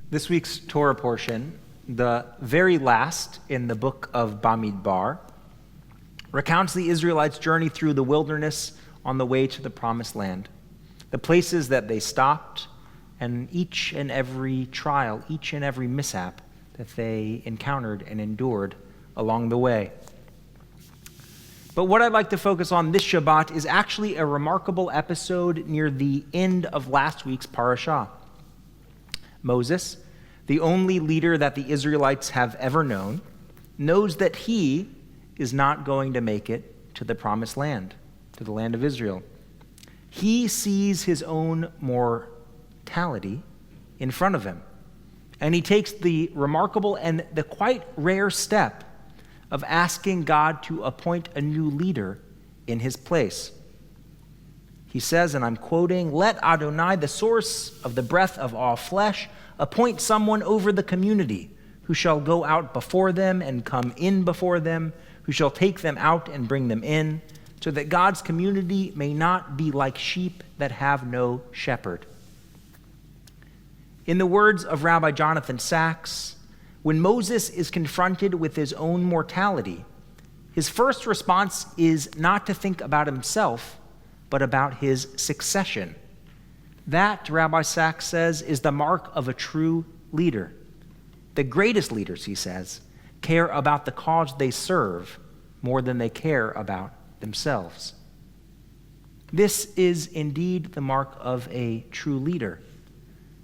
This week's Torah portion, the very last in the book of Bamidbar, recounts the Israelites' journey through the wilderness on the way to the promised land, the places that they stopped, and each and every trial, each and every mishap that they encountered and endured along the way. But what I'd like to focus on this Shabbat is actually a remarkable episode near the end of last week's parashah. Moses, the only leader that the Israelites have ever known, knows that he is not going to make it to the promised land, to the land of Israel. He sees his own mortality in front of him, and he takes the remarkable and the quite rare step of asking God to appoint a new leader in his place. He says, and I'm quoting, "Let Adonai, the source of the breath of all flesh, appoint someone over the community who shall go out before them and come in before them, who shall take them out and bring them in, so that God's community may not be like sheep that have no shepherd." In the words of Rabbi Jonathan Sacks, when Moses is confronted with his own mortality, his first response is not to think about himself, but about his succession. That, Rabbi Sacks says, is the mark of a true leader. The greatest leaders, he says, care about the cause they serve more than they care about themselves. This is indeed the mark of a true leader.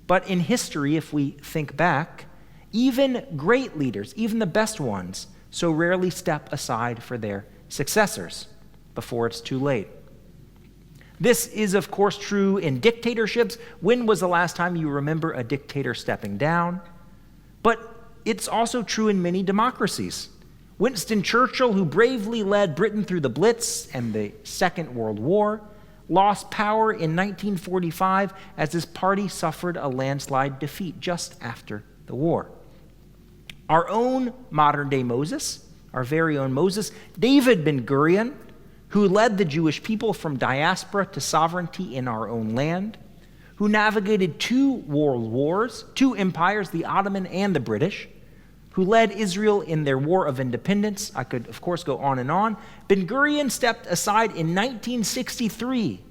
But in history, if we think back, even great leaders, even the best ones, so rarely step aside for their successors before it's too late. This is, of course, true in dictatorships. When was the last time you remember a dictator stepping down? But it's also true in many democracies. Winston Churchill, who bravely led Britain through the Blitz and the Second World War, lost power in 1945 as his party suffered a landslide defeat just after the war. Our own modern-day Moses, our very own Moses, David Ben-Gurion, who led the Jewish people from diaspora to sovereignty in our own land, who navigated two world wars, two empires, the Ottoman and the British, who led Israel in their war of independence. I could, of course, go on and on. Ben-Gurion stepped aside in 1963,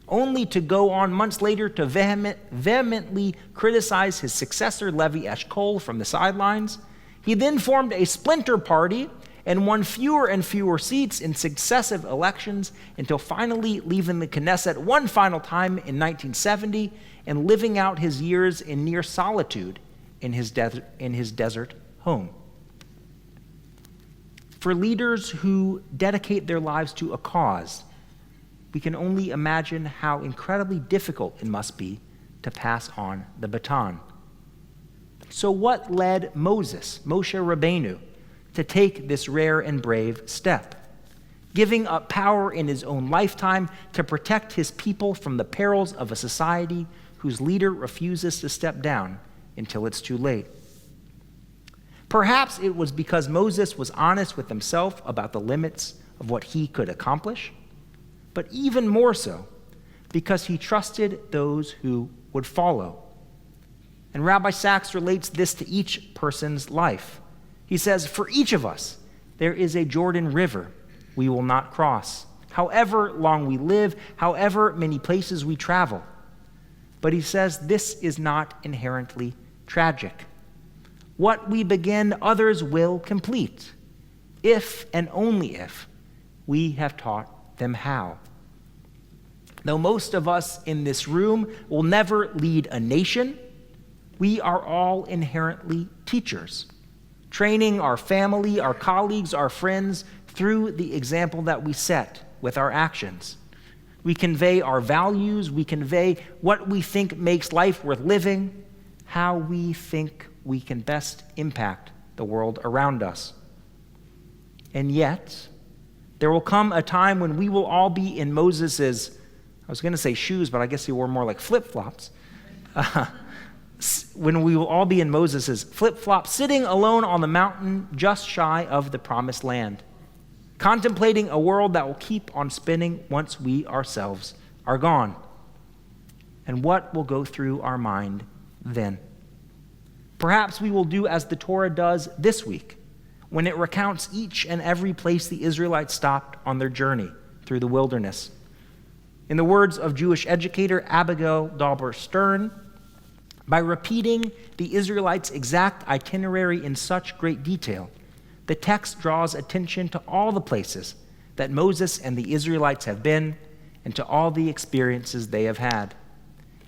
only to go on months later to vehemently criticize his successor, Levi Eshkol, from the sidelines. He then formed a splinter party and won fewer and fewer seats in successive elections until finally leaving the Knesset one final time in 1970 and living out his years in near solitude in his desert home. For leaders who dedicate their lives to a cause, we can only imagine how incredibly difficult it must be to pass on the baton. So what led Moshe Rabbeinu, to take this rare and brave step, giving up power in his own lifetime to protect his people from the perils of a society whose leader refuses to step down until it's too late? Perhaps it was because Moses was honest with himself about the limits of what he could accomplish, but even more so because he trusted those who would follow. And Rabbi Sacks relates this to each person's life. He says, for each of us, there is a Jordan River we will not cross, however long we live, however many places we travel. But he says this is not inherently tragic. What we begin, others will complete, if and only if we have taught them how. Though most of us in this room will never lead a nation, we are all inherently teachers, training our family, our colleagues, our friends through the example that we set with our actions. We convey our values, we convey what we think makes life worth living, how we think we can best impact the world around us. And yet, there will come a time when we will all be in Moses's, I was going to say shoes, but I guess he wore more like flip-flops. When we will all be in Moses' flip-flop, sitting alone on the mountain just shy of the promised land, contemplating a world that will keep on spinning once we ourselves are gone. And what will go through our mind then? Perhaps we will do as the Torah does this week, when it recounts each and every place the Israelites stopped on their journey through the wilderness. In the words of Jewish educator Abigail Dauber-Stern, by repeating the Israelites' exact itinerary in such great detail, the text draws attention to all the places that Moses and the Israelites have been and to all the experiences they have had.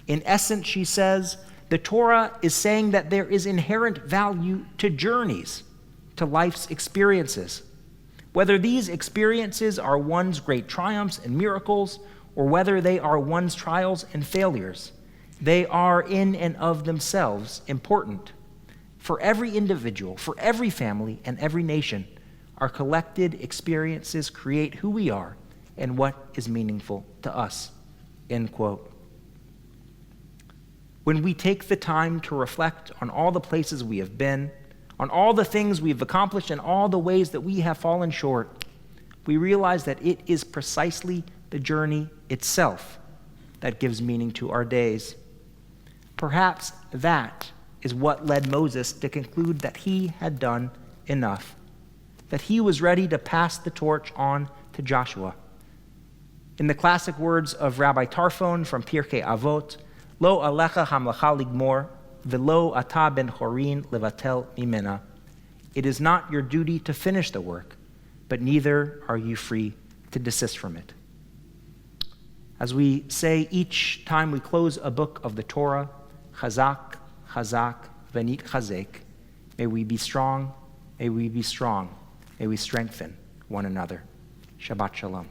In essence, she says, the Torah is saying that there is inherent value to journeys, to life's experiences. Whether these experiences are one's great triumphs and miracles, or whether they are one's trials and failures, they are in and of themselves important. For every individual, for every family, and every nation, our collected experiences create who we are and what is meaningful to us. End quote. When we take the time to reflect on all the places we have been, on all the things we've accomplished, and all the ways that we have fallen short, we realize that it is precisely the journey itself that gives meaning to our days. Perhaps that is what led Moses to conclude that he had done enough, that he was ready to pass the torch on to Joshua. In the classic words of Rabbi Tarfon from Pirkei Avot, Lo alecha hamlacha ligmor, velo ata ben chorin levatel mimena. It is not your duty to finish the work, but neither are you free to desist from it. As we say each time we close a book of the Torah, Chazak, Chazak, Venit Chazek, may we be strong, may we be strong, may we strengthen one another. Shabbat Shalom.